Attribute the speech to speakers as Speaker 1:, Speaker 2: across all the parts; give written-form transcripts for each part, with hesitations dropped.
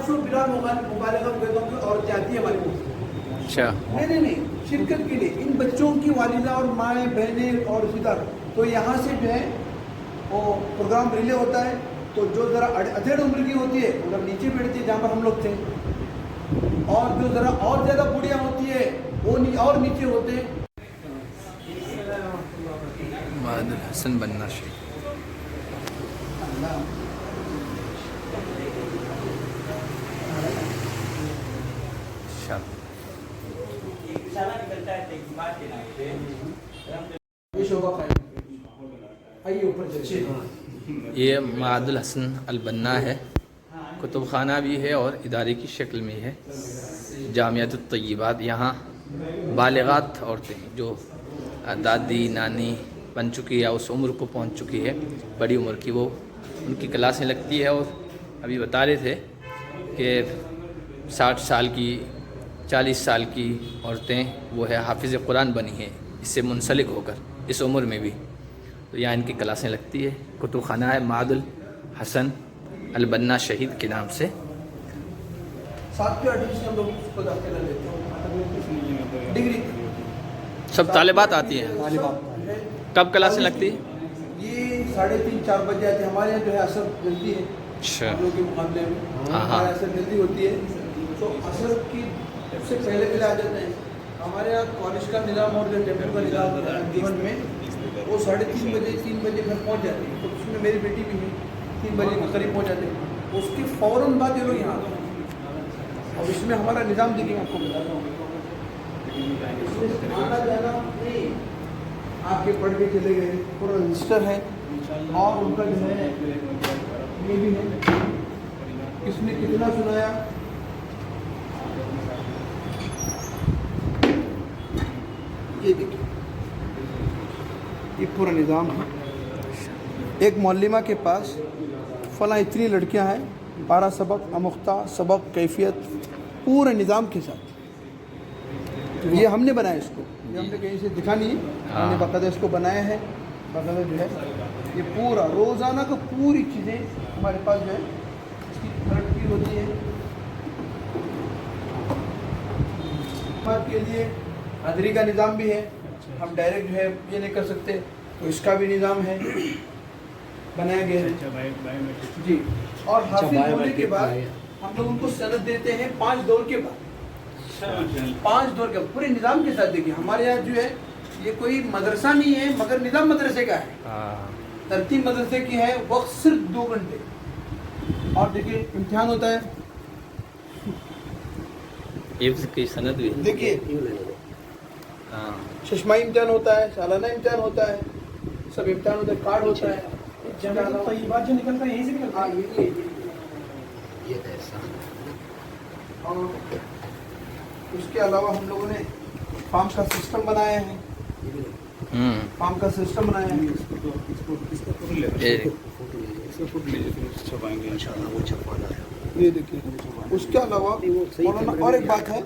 Speaker 1: 800 بلا مبالغہ کہتا ہوں کہ عورتیں آتی ہیں ہمارے پاس.
Speaker 2: اچھا
Speaker 1: نہیں شرکت کے لیے ان بچوں کی والدہ اور مائیں بہنیں اور رشتے دار. تو یہاں سے جو ہے وہ پروگرام ریلے ہوتا ہے. تو جو ذرا ادھیڑ عمر کی ہوتی ہے ادھر نیچے بیٹھتی ہے جہاں پر ہم لوگ تھے, اور جو ذرا اور زیادہ بوڑھیاں ہوتی ہے وہ اور نیچے ہوتے ہیں.
Speaker 2: معاد الحسن بننا شہید. یہ معاد الحسن البنا ہے, کتب خانہ بھی ہے اور ادارے کی شکل میں ہے. جامعۃ الطیبات, یہاں بالغات عورتیں جو دادی نانی بن چکی یا اس عمر کو پہنچ چکی ہے بڑی عمر کی, وہ ان کی کلاسیں لگتی ہے. اور ابھی بتا رہے تھے کہ 60 سال کی 40 سال کی عورتیں وہ ہے حافظ قرآن بنی ہیں اس سے منسلک ہو کر اس عمر میں بھی. تو یہاں ان کی کلاسیں لگتی ہے. کتب خانہ ہے معاد الحسن البنا شہید کے نام سے.
Speaker 1: 7 کے 8 سے ہم لوگ اس کو داخلہ لیتے ہیں. ڈگری
Speaker 2: سب طالبات آتی ہیں. کب کلاسیں لگتی ہیں؟
Speaker 1: یہ 3:30-4 بجے آتی ہے. ہمارے یہاں جو ہے اثر جلدی ہے
Speaker 2: اچھا,
Speaker 1: ہم لوگ کے مقابلے میں. ہمارے اثر جلدی ہوتی ہے تو اثر کی سے پہلے آ جاتے ہیں. ہمارے یہاں کالج کا نظام اور جو ٹیبل کا نظام ہوتا ہے جیون میں وہ 3:30 بجے گھر پہنچ جاتے ہیں. تو اس میں میری بیٹی بھی ہے 3 بجے کے قریب پہنچ جاتے ہیں. اس کے فوراً بعد یہ لوگ یہاں آتے ہیں. اور اس میں ہمارا نظام دیکھیں آپ کو بتاتا ہوں. آنا جانا نہیں, آپ کے پڑھ کے چلے گئے, پورا رجسٹر ہے اور ان کا جو ہے یہ بھی ہے کس نے کتنا سنایا. یہ دیکھیں یہ پورا نظام ہے. ایک معلمہ کے پاس فلاں اتنی لڑکیاں ہیں, 12 سبق آموختہ سبق کیفیت پورے نظام کے ساتھ. یہ ہم نے بنایا اس کو, یہ ہم نے کہیں سے دکھا نہیں, ہم نے باقاعدہ اس کو بنایا ہے. باقاعدہ جو ہے یہ پورا روزانہ کا پوری چیزیں ہمارے پاس جو ہے اس کی ترقی ہوتی ہے. کے لیے حاضری کا نظام بھی ہے. ہم ڈائریکٹ جو ہے یہ نہیں کر سکتے تو اس کا بھی نظام ہے بنایا گیا ہے جی. اور حاصل ہونے کے بعد ہم لوگ ان کو سند دیتے ہیں 5 دور کے بعد. 5 دور کے پورے نظام کے ساتھ. دیکھیے ہمارے یہاں جو ہے یہ کوئی مدرسہ نہیں ہے مگر نظام مدرسے کا ہے. ترتیب مدرسے کی ہے. وقت صرف 2 گھنٹے. اور دیکھیے امتحان ہوتا ہے.
Speaker 2: حفظ کی سند بھی
Speaker 1: دیکھیے ششمائی امتحان ہوتا ہے, سالانہ امتحان ہوتا ہے, سب امتحان ہوتا ہے, کارڈ ہوتا ہے. طیبات جو نکلتا ہے یہیں سے نکلتا ہے. یہ ایسا. اور اس کے علاوہ ہم لوگوں نے فارم کا سسٹم بنایا ہے. فارم کا سسٹم بنایا ہے. یہ دیکھیے. اس کے علاوہ مولانا اور ایک بات ہے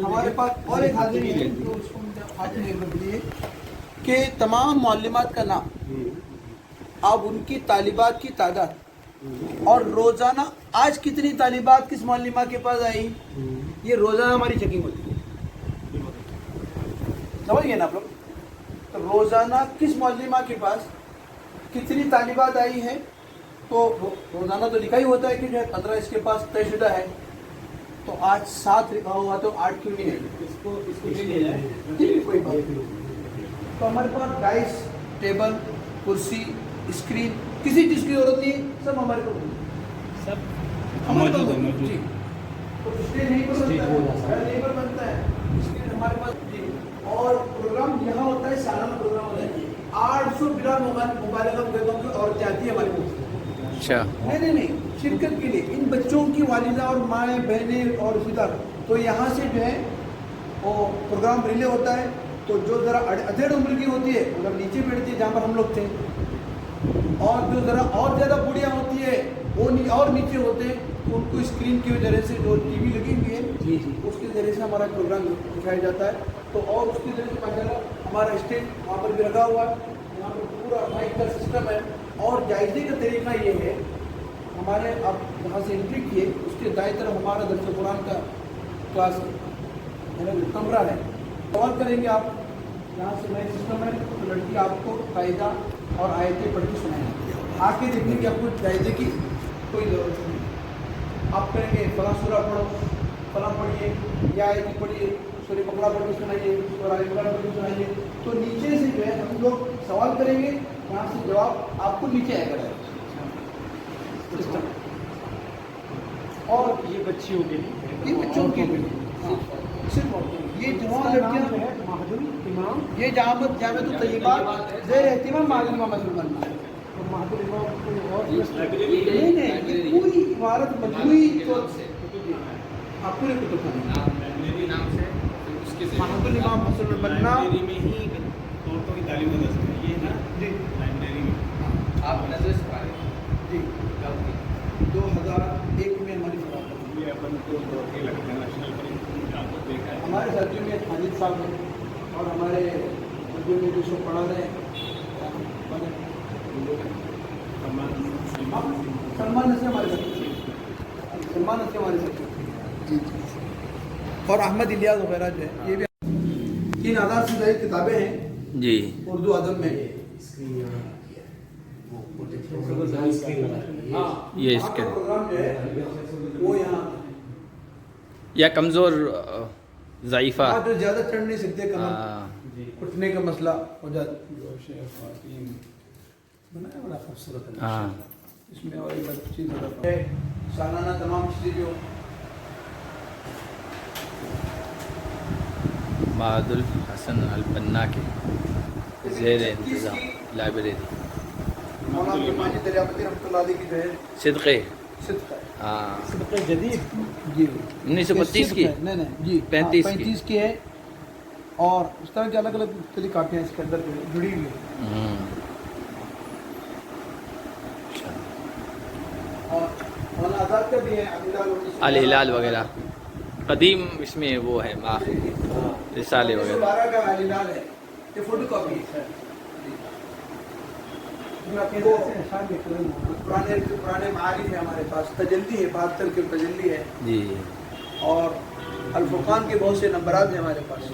Speaker 1: ہمارے پاس اور ایک حاضری ہے جو اس کو حاضری ہے کہ تمام معلمات کا نام, اب ان کی طالبات کی تعداد اور روزانہ آج کتنی طالبات کس معلمہ کے پاس آئی, یہ روزانہ ہماری چیکنگ ہوتی ہے. سمجھ گئے نا آپ لوگ. تو روزانہ کس معلمہ کے پاس کتنی طالبات آئی ہیں تو روزانہ تو لکھا ہی ہوتا ہے کہ جو ہے 15 اس کے پاس طے شدہ ہے. تو آج 7 لکھا ہوا تو 8 کیوں نہیں ہے, اس کو نہیں لے جائے کوئی بات نہیں. تو ہمارے پاس ڈائس, ٹیبل, کرسی, اسکرین, کسی چیز کی ضرورت نہیں ہے, سب ہمارے کو سب ہمارے جی. تو اسٹیج نہیں بنتا ہے, اسکرین ہمارے پاس جی. اور پروگرام یہاں ہوتا ہے, سالانہ پروگرام ہوتا ہے. 800 بلا مبالغہ کہتا ہوں کہ عورتیں آتی ہیں ہمارے پاس.
Speaker 2: اچھا
Speaker 1: نہیں شرکت کے لیے ان بچوں کی والدہ اور مائیں بہنیں اور رشتے دار. تو یہاں سے جو ہے وہ پروگرام ریلے ہوتا ہے. تو جو ذرا ادھیڑ عمر کی ہوتی ہے ادھر نیچے بیٹھتی ہے جہاں پر ہم لوگ تھے, اور جو ذرا اور زیادہ بوڑھیاں ہوتی ہے وہ اور نیچے ہوتے ہیں. ان کو اسکرین کی ذریعے سے جو ٹی وی لگی ہوئی ہے اس کے ذریعے سے ہمارا پروگرام دکھایا جاتا ہے. تو اور اس کے ذریعے سے ماشاءاللہ ہمارا اسٹیج وہاں پر بھی لگا ہوا ہے. یہاں پر پورا مائک کا سسٹم ہے. اور جائزے کا طریقہ یہ ہے ہمارے آپ وہاں سے انٹری کیے اس کے دائیں طرف ہمارا درس قرآن کا کلاس کمرہ ہے. سوال کریں گے آپ یہاں سے نئے سسٹم ہے تو لڑکی آپ کو قاعدہ اور آیتیں پڑھ کے سنائیں گے. آ کے دیکھنے کی آپ کو قاعدے کی کوئی ضرورت نہیں. آپ کہیں گے فلاں سورہ پڑھو, فلاں پڑھیے, یا آیت پڑھیے, سورہ بقرہ پڑھ کے سنائیے, سورہ آل عمران پڑھ کے سنائیے. تو نیچے سے جو ہے ہم لوگ سوال کریں گے, یہاں سے جواب آپ کو نیچے آئے گا سسٹم. اور
Speaker 3: یہ بچیوں کے لیے,
Speaker 1: یہ بچوں کے لیے صرف یہ جوان لڑکیاں
Speaker 3: معہد الامام,
Speaker 1: یہ جامعۃ الطیبات زیر اہتمام معہد الامام مسلمان ہے.
Speaker 3: معہد الامام کو اور
Speaker 1: نہیں نہیں, یہ پوری عمارت مجموعی طور سے آپ پورے کتب خانے معہد الامام حسن البنا
Speaker 3: میں ہی عورتوں کی تعلیم کا درس ہے یہ نا
Speaker 1: جی
Speaker 3: لائبریری میں.
Speaker 2: آپ نظر سے پڑھیں
Speaker 1: جی 2001 میں ہماری فراہم
Speaker 3: یہ اپن کو کے لگتا ہے نیشنل پر آپ کو دیکھا ہے.
Speaker 1: ہمارے ساتھیوں میں حاجد صاحب ہیں اور ہمارے اردو میں جو سب پڑھا رہے ہیں سلمان نسیم ہمارے ساتھ, سلمان نسیم ہمارے ساتھ جی جی, اور احمد الیاس وغیرہ جو ہے یہ بھی 3000 سے زائد کتابیں ہیں
Speaker 2: جی.
Speaker 1: اردو ادب میں.
Speaker 2: یہ اس کے
Speaker 1: پروگرام جو ہے وہ یہاں
Speaker 2: یا کمزور ضعیفہ
Speaker 1: آپ جو زیادہ چڑھ نہیں سکتے, کمر اٹھنے کا مسئلہ ہو جاتا بنایا بڑا خوبصورت ہے.
Speaker 2: ہاں
Speaker 1: اس میں اور ایک چیز ہے سالانہ تمام چیزیں جو
Speaker 2: معہد الحسن البنا کے زیر انتظام لائبریری
Speaker 1: مولانا ماجد دریابتی رحمۃ اللہ علیہ کی جو ہے
Speaker 2: صدقے.
Speaker 1: صدقہ ہے.
Speaker 2: ہاں
Speaker 3: سبق جدید
Speaker 1: جی
Speaker 2: 1932 کی.
Speaker 1: نہیں نہیں جی
Speaker 2: 35
Speaker 1: کی ہے, اور اس طرح کے الگ الگ مختلف کاٹیں ہیں اس کے اندر جڑی ہوئی ہیں. اور مولانا آزاد کا بھی ہے
Speaker 2: الہلال وغیرہ قدیم اس میں وہ ہے رسالے وغیرہ.
Speaker 1: 12 کا الہلال ہے, یہ فوٹو کاپی ہے. پرانے معارف ہے ہمارے پاس, تجلی ہے 72 کی تجلی ہے,
Speaker 2: جی.
Speaker 1: اور الفقان کے بہت سے نمبرات ہیں ہمارے پاس.